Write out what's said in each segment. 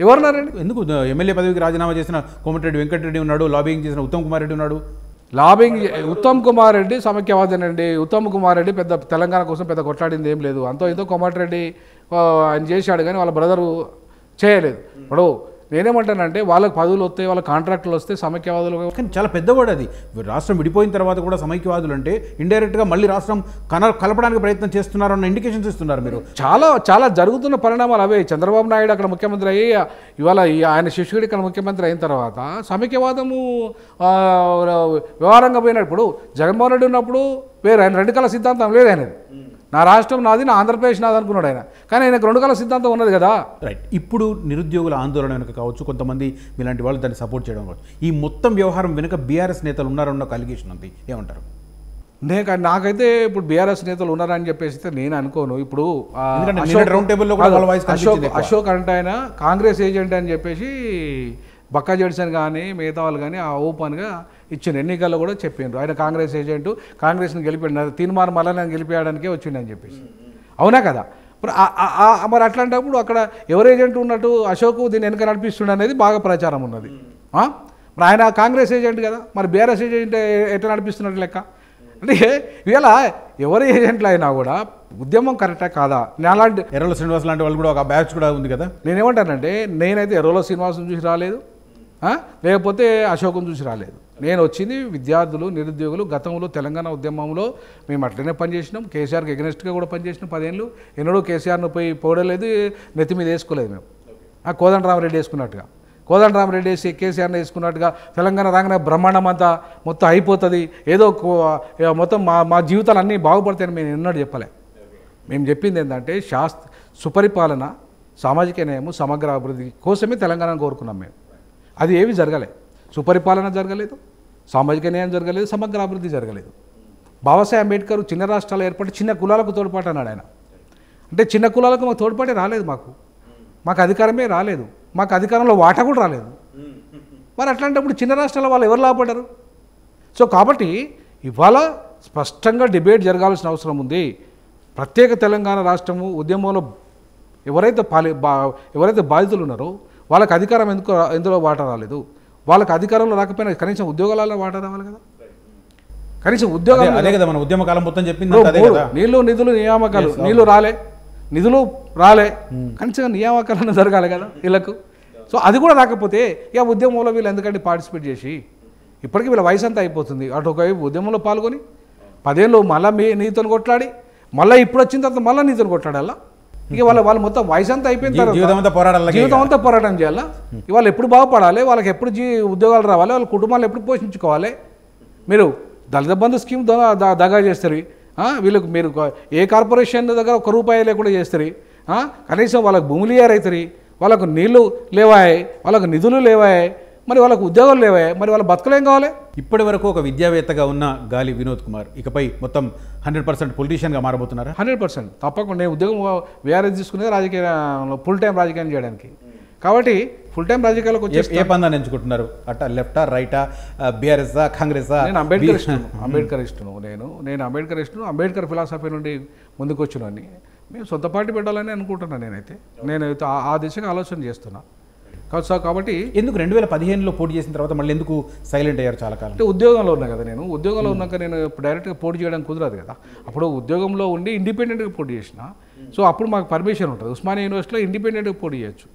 ఎవరున్నారండి? ఎందుకు ఎమ్మెల్యే పదవికి రాజీనామా చేసిన కోమటిరెడ్డి వెంకటరెడ్డి ఉన్నాడు, లాబింగ్ చేసిన ఉత్తమ్ కుమార్ రెడ్డి ఉన్నాడు. లాబింగ్ ఉత్తమ్ కుమార్ రెడ్డి సమైక్యవాదేనండి. ఉత్తమ్ కుమార్ రెడ్డి పెద్ద తెలంగాణ కోసం పెద్ద కొట్లాడింది ఏం లేదు. అంతో ఇంతో కోమటిరెడ్డి ఆయన చేశాడు, కానీ వాళ్ళ బ్రదరు చేయలేదు. ఇప్పుడు నేనేమంటానంటే వాళ్ళకి పదవులు వస్తాయి, వాళ్ళ కాంట్రాక్టులు వస్తే సమైక్యవాదులు. కానీ చాలా పెద్దవాడు అది. రాష్ట్రం విడిపోయిన తర్వాత కూడా సమైక్యవాదులు అంటే ఇండైరెక్ట్గా మళ్ళీ రాష్ట్రం కలపడానికి ప్రయత్నం చేస్తున్నారు అన్న ఇండికేషన్స్ ఇస్తున్నారు మీరు. చాలా చాలా జరుగుతున్న పరిణామాలు అవే. చంద్రబాబు నాయుడు అక్కడ ముఖ్యమంత్రి అయ్యి ఇవాళ ఆయన శిష్యుడి ఇక్కడ ముఖ్యమంత్రి అయిన తర్వాత సమైక్యవాదము వ్యవహారంగా పోయినప్పుడు జగన్మోహన్ రెడ్డి ఉన్నప్పుడు వేరే ఆయన రెండు కళ సిద్ధాంతం లేదు ఆయనది. నా రాష్ట్రం నాది, నా ఆంధ్రప్రదేశ్ నాది అనుకున్నాడు ఆయన. కానీ ఆయనకు రెండు కళ సిద్ధాంతం ఉన్నది కదా. రైట్. ఇప్పుడు నిరుద్యోగుల ఆందోళన వెనుక కావచ్చు, కొంతమంది మీలాంటి వాళ్ళు దాన్ని సపోర్ట్ చేయడం కావచ్చు, ఈ మొత్తం వ్యవహారం వెనుక బీఆర్ఎస్ నేతలు ఉన్నారన్న ఒక అలిగేషన్ ఉంది, ఏమంటారు? నాకైతే ఇప్పుడు బీఆర్ఎస్ నేతలు ఉన్నారని చెప్పేసి నేను అనుకోను. ఇప్పుడు అశోక్ అంటే ఆయన కాంగ్రెస్ ఏజెంట్ అని చెప్పేసి బక్కా జడ్సన్ కానీ మిగతా వాళ్ళు కానీ ఆ ఓపెన్గా ఇచ్చిన ఎన్నికల్లో కూడా చెప్పిండ్రు ఆయన కాంగ్రెస్ ఏజెంటు, కాంగ్రెస్ని గెలిపాడు, తీర్మానం మళ్ళీ నేను గెలిపేయడానికే వచ్చిండని చెప్పేసి. అవునా కదా? మరి అట్లాంటప్పుడు అక్కడ ఎవరు ఏజెంట్ ఉన్నట్టు అశోక్ దీన్ని వెనక నడిపిస్తుండ అనేది బాగా ప్రచారం ఉన్నది. మరి ఆయన కాంగ్రెస్ ఏజెంట్ కదా, మరి బీఆర్ఎస్ ఏజెంట్ ఎట్లా నడిపిస్తున్నట్టు లెక్క? అంటే ఇవాళ ఎవరి ఏజెంట్లు అయినా కూడా ఉద్యమం కరెక్టా కాదా? అలాంటి ఎర్రల శ్రీనివాస్ లాంటి వాళ్ళు కూడా ఒక బ్యాచ్ కూడా ఉంది కదా. నేనేమంటానంటే నేనైతే ఎర్రల శ్రీనివాసం చూసి రాలేదు, లేకపోతే అశోకం చూసి రాలేదు. నేను వచ్చింది విద్యార్థులు, నిరుద్యోగులు. గతంలో తెలంగాణ ఉద్యమంలో మేము అట్లనే పనిచేసినాం. కేసీఆర్కి ఎగనెస్ట్గా కూడా పనిచేసినాం 10 ఏళ్ళు. ఎన్నడూ కేసీఆర్ను పోయి పోడలేదు, నెత్తి మీద వేసుకోలేదు మేము. కోదండరామరెడ్డి వేసుకున్నట్టుగా, కోదండరామరెడ్డి వేసి కేసీఆర్ని వేసుకున్నట్టుగా తెలంగాణ రాగానే బ్రహ్మాండం అంతా మొత్తం అయిపోతుంది, ఏదో మొత్తం మా జీవితాలు అన్నీ బాగుపడతాయని మేము ఎన్నడూ చెప్పలే. మేము చెప్పింది ఏంటంటే సుపరిపాలన, సామాజిక న్యాయము, సమగ్ర అభివృద్ధి కోసమే తెలంగాణను కోరుకున్నాం మేము. అది ఏవి జరగలేదు. సుపరిపాలన జరగలేదు, సామాజిక న్యాయం జరగలేదు, సమగ్ర అభివృద్ధి జరగలేదు. బాబాసాహెబ్ అంబేద్కర్ చిన్న రాష్ట్రాలు ఏర్పడి చిన్న కులాలకు తోడ్పాటు అన్నాడు ఆయన. అంటే చిన్న కులాలకు మాకు తోడ్పాటే రాలేదు, మాకు అధికారమే రాలేదు, మాకు అధికారంలో వాటా కూడా రాలేదు. మరి అట్లాంటప్పుడు చిన్న రాష్ట్రాల వాళ్ళు ఎవరు లాభపడ్డారు? సో కాబట్టి ఇవాళ స్పష్టంగా డిబేట్ జరగాల్సిన అవసరం ఉంది. ప్రత్యేక తెలంగాణ రాష్ట్రము ఉద్యమంలో ఎవరైతే బాధితులు ఉన్నారో వాళ్ళకి అధికారం ఎందులో వాటా రాలేదు? వాళ్ళకి అధికారంలో రాకపోయినా కనీసం ఉద్యోగాలలో వాటా రావాలి కదా. కనీసం ఉద్యోగాలు అదే కదా మన ఉద్యమకాలం మొత్తం చెప్పింది. నీళ్లు, నిధులు, నియామకాలు, నీళ్లు రాలే, నిధులు రాలే, కనీసం నియామకాలను జరగాలి కదా వీళ్ళకు. సో అది కూడా రాకపోతే ఇక ఉద్యమంలో వీళ్ళు ఎందుకంటే పార్టిసిపేట్ చేసి ఇప్పటికీ వీళ్ళ వయసు అంతా అయిపోతుంది. అటు ఒకవైపు ఉద్యమంలో పాల్గొని 10 ఏళ్ళు మళ్ళీ నీతో కొట్లాడి, మళ్ళీ ఇప్పుడు వచ్చిన తర్వాత మళ్ళీ నీతో కొట్లాడాలా? ఇక వాళ్ళు మొత్తం వయసు అంతా అయిపోయిన తర్వాత జీవితం అంతా పోరాటం చేయాలా? ఇవాళ ఎప్పుడు బాగుపడాలి, వాళ్ళకి ఎప్పుడు ఉద్యోగాలు రావాలి, వాళ్ళ కుటుంబాలు ఎప్పుడు పోషించుకోవాలి? మీరు దళిత బంధు స్కీమ్ దగా చేస్తారు వీళ్ళకు. మీరు ఏ కార్పొరేషన్ దగ్గర ₹1 లేకుండా చేస్తారు. కనీసం వాళ్ళకి భూములు అవుతాయి, వాళ్ళకు నీళ్లు లేవాయి, వాళ్ళకు నిధులు లేవాయి, మరి వాళ్ళకు ఉద్యోగాలు లేవాయి, మరి వాళ్ళ బతుకులేం కావాలి? ఇప్పటి వరకు ఒక విద్యావేత్తగా ఉన్న గాలి వినోద్ కుమార్ ఇకపై మొత్తం 100% పొలిటీషియన్గా మారబోతున్నారా? 100% తప్పకుండా. నేను ఉద్యోగం వీఆర్ఎస్ తీసుకునేది రాజకీయ ఫుల్ టైం రాజకీయం చేయడానికి. కాబట్టి ఫుల్ టైం రాజకీయాలకు వచ్చి ఏ పందాన్ని ఎంచుకుంటున్నారు? అట్లా లెఫ్టా, రైటా, బీఆర్ఎస్ఆ, కాంగ్రెసా? నేను అంబేద్కర్ ఇష్టను. నేను అంబేద్కర్ ఫిలాసఫీ నుండి ముందుకు వచ్చినని మేము సొంత పార్టీ పెట్టాలని అనుకుంటున్నాను. నేనైతే ఆ దిశగా ఆలోచన చేస్తున్నా. కాబట్టి ఎందుకు 2015లో పోటీ చేసిన తర్వాత మళ్ళీ ఎందుకు సైలెంట్ అయ్యారు చాలా కాలం? అంటే ఉద్యోగంలో ఉన్నా కదా. నేను ఉద్యోగంలో ఉన్నాక నేను డైరెక్ట్గా పోటీ చేయడానికి కుదరదు కదా. అప్పుడు ఉద్యోగంలో ఉండి ఇండిపెండెంట్గా పోటీ చేసిన. సో అప్పుడు మాకు పర్మిషన్ ఉంటుంది. ఉస్మానియా యూనివర్సిటీలో ఇండిపెండెంట్గా పోటీ చేయొచ్చు,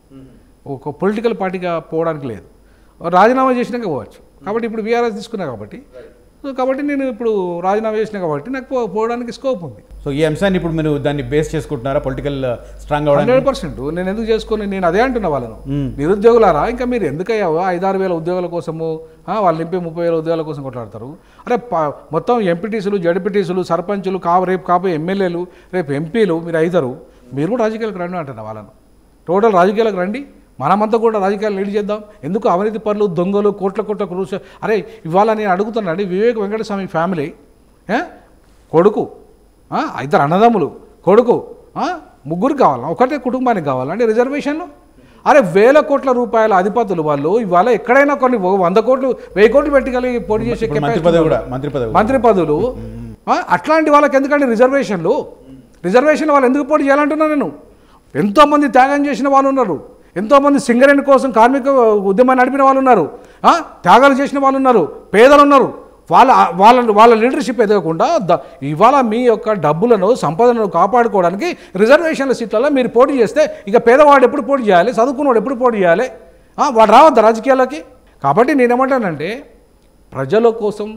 ఒక పొలిటికల్ పార్టీగా పోవడానికి లేదు. రాజీనామా చేసినాక పోవచ్చు. కాబట్టి ఇప్పుడు వీఆర్ఎస్ తీసుకున్నా కాబట్టి నేను ఇప్పుడు రాజీనామా చేసినా కాబట్టి నాకు పోవడానికి స్కోప్ ఉంది. సో ఈ అంశాన్ని ఇప్పుడు మీరు దాన్ని బేస్ చేసుకుంటున్నారా పొలిటికల్ స్ట్రాంగ్ అవ్వడానికి? 100%. నేను ఎందుకు చేసుకొని నేను అదే అంటున్నా వాళ్ళను, నిరుద్యోగులారా ఇంకా మీరు ఎందుకయ్యావో 5-6 వేల ఉద్యోగాల కోసము వాళ్ళు నింపే 30,000 ఉద్యోగాల కోసం కొట్లాడతారు. అరే మొత్తం ఎంపీటీసీలు, జడ్పీటీసీలు, సర్పంచులు, రేపు కాబోయే ఎమ్మెల్యేలు, రేపు ఎంపీలు మీరు అవుతారు. మీరు కూడా రాజకీయాలకు రండి అంటున్నా వాళ్ళను. టోటల్ రాజకీయాలకు రండి, మనమంతా కూడా రాజకీయాలు లీడ్ చేద్దాం. ఎందుకు అవినీతి పనులు, దొంగలు, కోట్ల క్రూస్. అరే ఇవాళ నేను అడుగుతున్నాండి, వివేక్ వెంకటస్వామి ఫ్యామిలీ కొడుకు, 2 అన్నదమ్ములు, కొడుకు, 3 కావాలా, ఒకటే కుటుంబానికి కావాలంటే రిజర్వేషన్లు. అరే వేల కోట్ల రూపాయల అధిపతులు వాళ్ళు ఇవాళ ఎక్కడైనా కొన్ని 100 కోట్లు 1000 కోట్లు పెట్టుకెళ్ళి పోటీ చేసే మంత్రి పదవులు. అట్లాంటి వాళ్ళకి ఎందుకంటే రిజర్వేషన్లు వాళ్ళు ఎందుకు పోటీ చేయాలంటున్నా నేను. ఎంతోమంది త్యాగం చేసిన వాళ్ళు ఉన్నారు. ఎంతోమంది సింగరేణి కోసం కార్మిక ఉద్యమాన్ని నడిపిన వాళ్ళు ఉన్నారు, త్యాగాలు చేసిన వాళ్ళు ఉన్నారు, పేదలు ఉన్నారు. వాళ్ళ లీడర్షిప్ ఎదగకుండా ఇవాళ మీ యొక్క డబ్బులను సంపదను కాపాడుకోవడానికి రిజర్వేషన్ల సీట్లలో మీరు పోటీ చేస్తే ఇక పేదవాడు ఎప్పుడు పోటీ చేయాలి, చదువుకున్నవాడు ఎప్పుడు పోటీ చేయాలి? వాడు రావద్దా రాజకీయాలకి? కాబట్టి నేనేమంటానంటే ప్రజల కోసం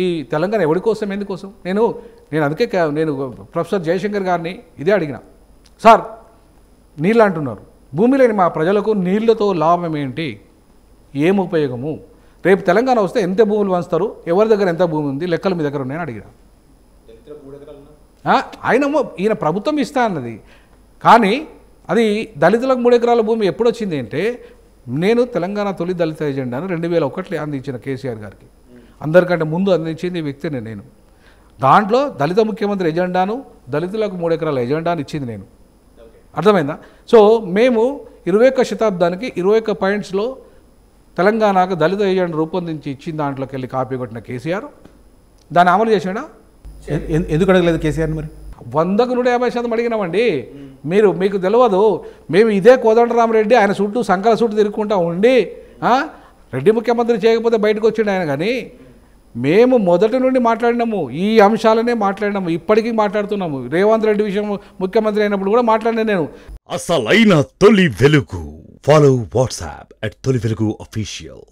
ఈ తెలంగాణ ఎవరి కోసం, ఎందుకోసం? నేను అందుకే నేను ప్రొఫెసర్ జయశంకర్ గారిని ఇదే అడిగిన, సార్ నీళ్ళు అంటున్నారు, భూమి లేని మా ప్రజలకు నీళ్లతో లాభం ఏంటి, ఏం ఉపయోగము? రేపు తెలంగాణ వస్తే ఎంత భూములు పంచుతారు, ఎవరి దగ్గర ఎంత భూమి ఉంది, లెక్కలు మీ దగ్గర ఉన్నాయని అడిగిన. ఈయన ప్రభుత్వం ఇస్తా అన్నది, కానీ అది దళితులకు 3 ఎకరాల భూమి ఎప్పుడు వచ్చింది అంటే నేను తెలంగాణ తొలి దళిత ఎజెండాను 2001 అందించిన కేసీఆర్ గారికి. అందరికంటే ముందు అందించింది వ్యక్తిని నేను. దాంట్లో దళిత ముఖ్యమంత్రి ఎజెండాను, దళితులకు 3 ఎకరాల ఎజెండాను ఇచ్చింది నేను. అర్థమైందా? సో మేము 21వ శతాబ్దానికి 21 పాయింట్స్లో తెలంగాణకు దళిత ఎజెండా రూపొందించి ఇచ్చిన దాంట్లోకి వెళ్ళి కాపీ కొట్టిన కేసీఆర్ దాన్ని అమలు చేసాడా? ఎందుకు అడగలేదు కేసీఆర్ని? మరి 100కు 150% అడిగినామండి. మీకు తెలియదు, మేము ఇదే కోదండరామరెడ్డి ఆయన చుట్టూ సంకల చుట్టూ తిరుగుకుంటూ ఉండి రెడ్డి ముఖ్యమంత్రి చేయకపోతే బయటకు వచ్చిండు ఆయన. కానీ మేము మొదటి నుండి మాట్లాడినాము, ఈ అంశాలనే మాట్లాడినాము, ఇప్పటికీ మాట్లాడుతున్నాము. రేవంత్ రెడ్డి విషయం ముఖ్యమంత్రి అయినప్పుడు కూడా మాట్లాడినా నేను. అసలైన తొలి వెలుగు. ఫాలో వాట్సాప్ @తొలి వెలుగు official.